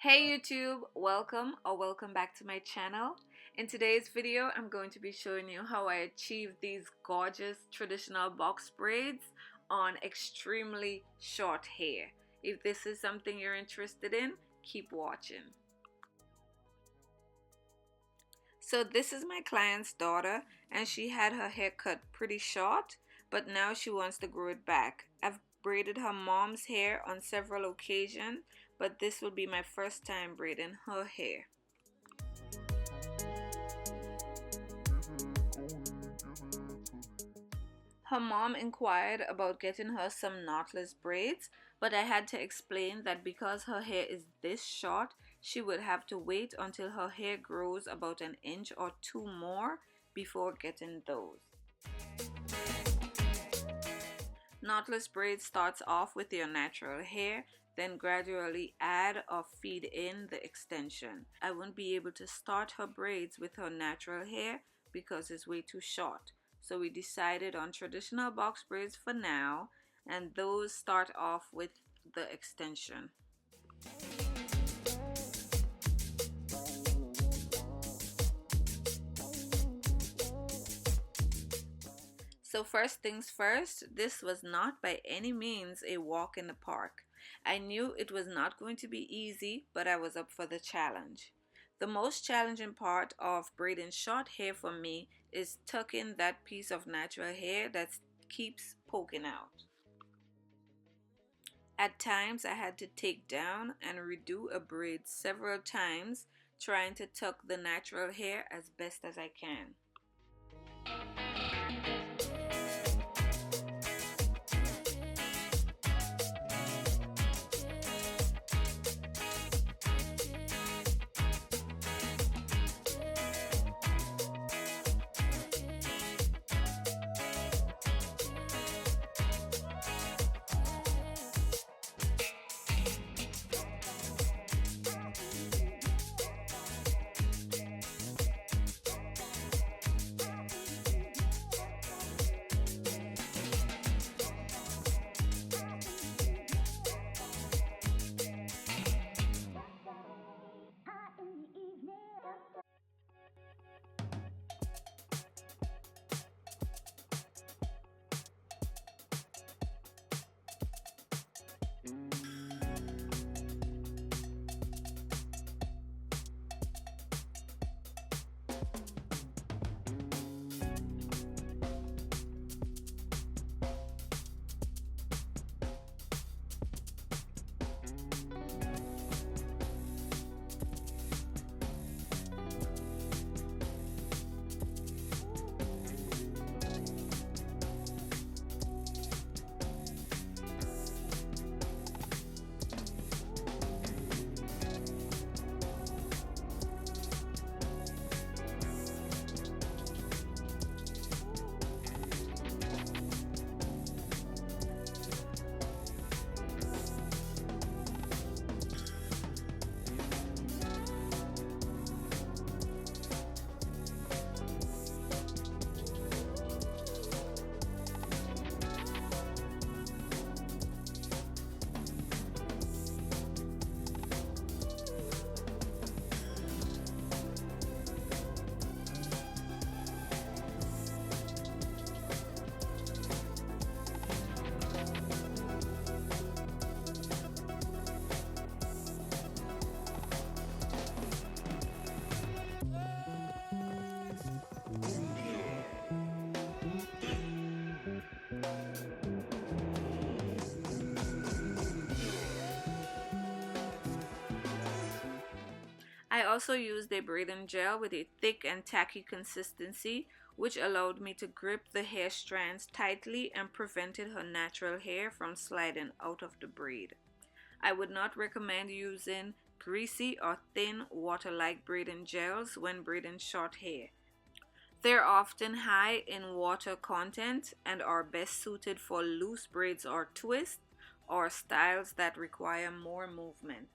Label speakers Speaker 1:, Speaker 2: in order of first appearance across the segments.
Speaker 1: Hey YouTube, welcome back to my channel. In today's video, I'm going to be showing you how I achieved these gorgeous traditional box braids on extremely short hair. If this is something you're interested in, keep watching. So this is my client's daughter, and she had her hair cut pretty short, but now she wants to grow it back. I've braided her mom's hair on several occasions, but this will be my first time braiding her hair. Her mom inquired about getting her some knotless braids, but I had to explain that because her hair is this short, she would have to wait until her hair grows about an inch or two more before getting those. Knotless braid starts off with your natural hair, then gradually add or feed in the extension. I won't be able to start her braids with her natural hair because it's way too short. So we decided on traditional box braids for now, and those start off with the extension. So first things first, this was not by any means a walk in the park. I knew it was not going to be easy, but I was up for the challenge. The most challenging part of braiding short hair for me is tucking that piece of natural hair that keeps poking out. At times I had to take down and redo a braid several times, trying to tuck the natural hair as best as I can. I also used a braiding gel with a thick and tacky consistency, which allowed me to grip the hair strands tightly and prevented her natural hair from sliding out of the braid. I would not recommend using greasy or thin water-like braiding gels when braiding short hair. They're often high in water content and are best suited for loose braids or twists or styles that require more movement.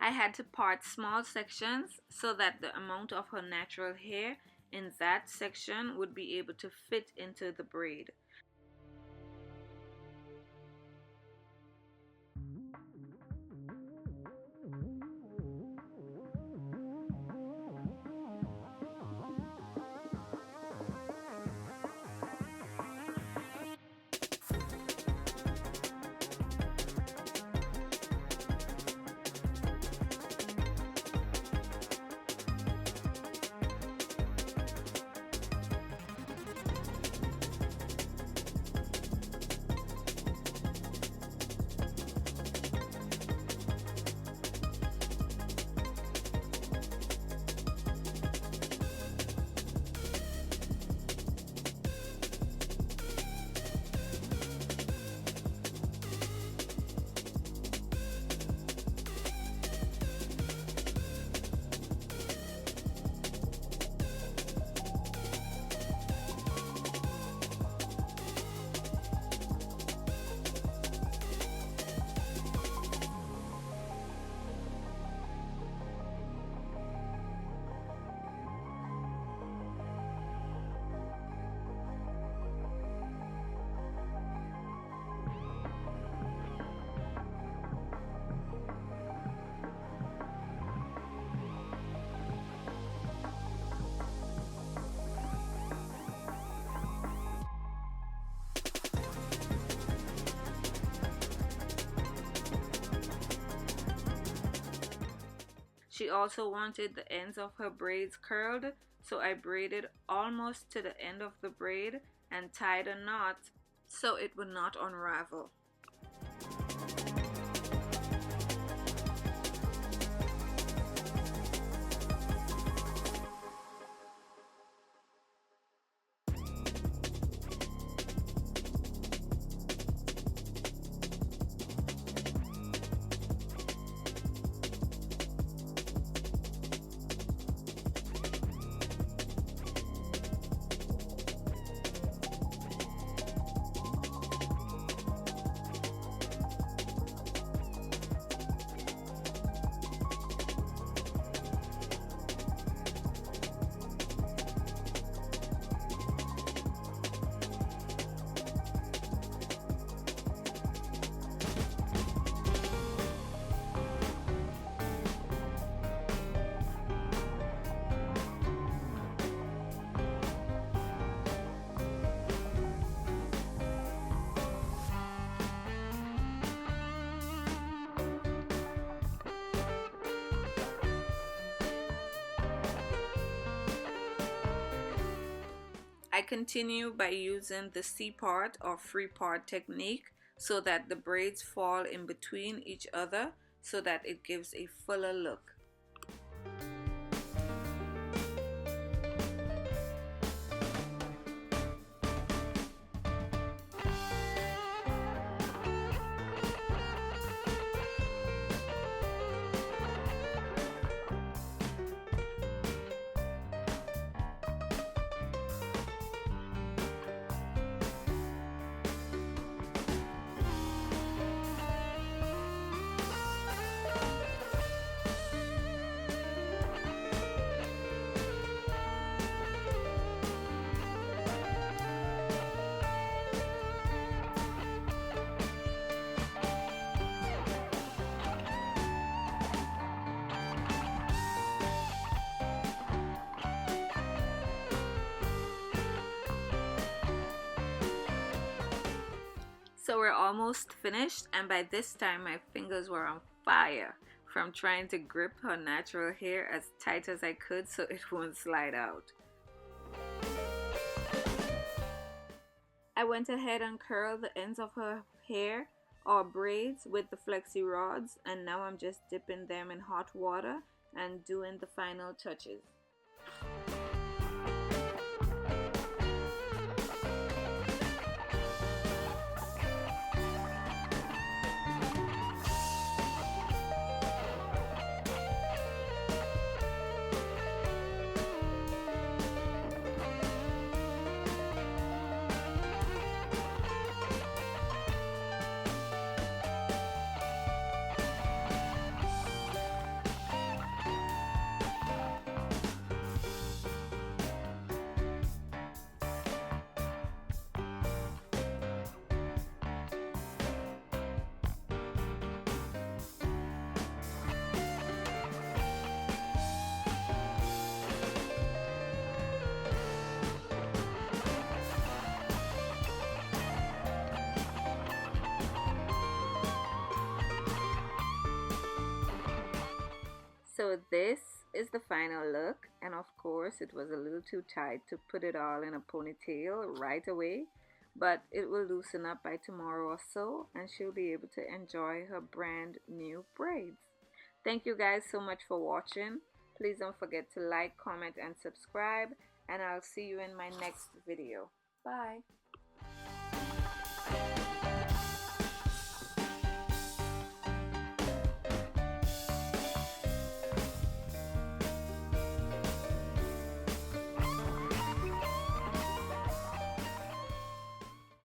Speaker 1: I had to part small sections so that the amount of her natural hair in that section would be able to fit into the braid. She also wanted the ends of her braids curled, so I braided almost to the end of the braid and tied a knot so it would not unravel. I continue by using the C-part or free part technique so that the braids fall in between each other so that it gives a fuller look. So we're almost finished, and by this time my fingers were on fire from trying to grip her natural hair as tight as I could so it won't slide out. I went ahead and curled the ends of her hair or braids with the flexi rods, and now I'm just dipping them in hot water and doing the final touches. So this is the final look, and of course it was a little too tight to put it all in a ponytail right away, but it will loosen up by tomorrow or so and she'll be able to enjoy her brand new braids. Thank you guys so much for watching. Please don't forget to like, comment, and subscribe, and I'll see you in my next video. Bye.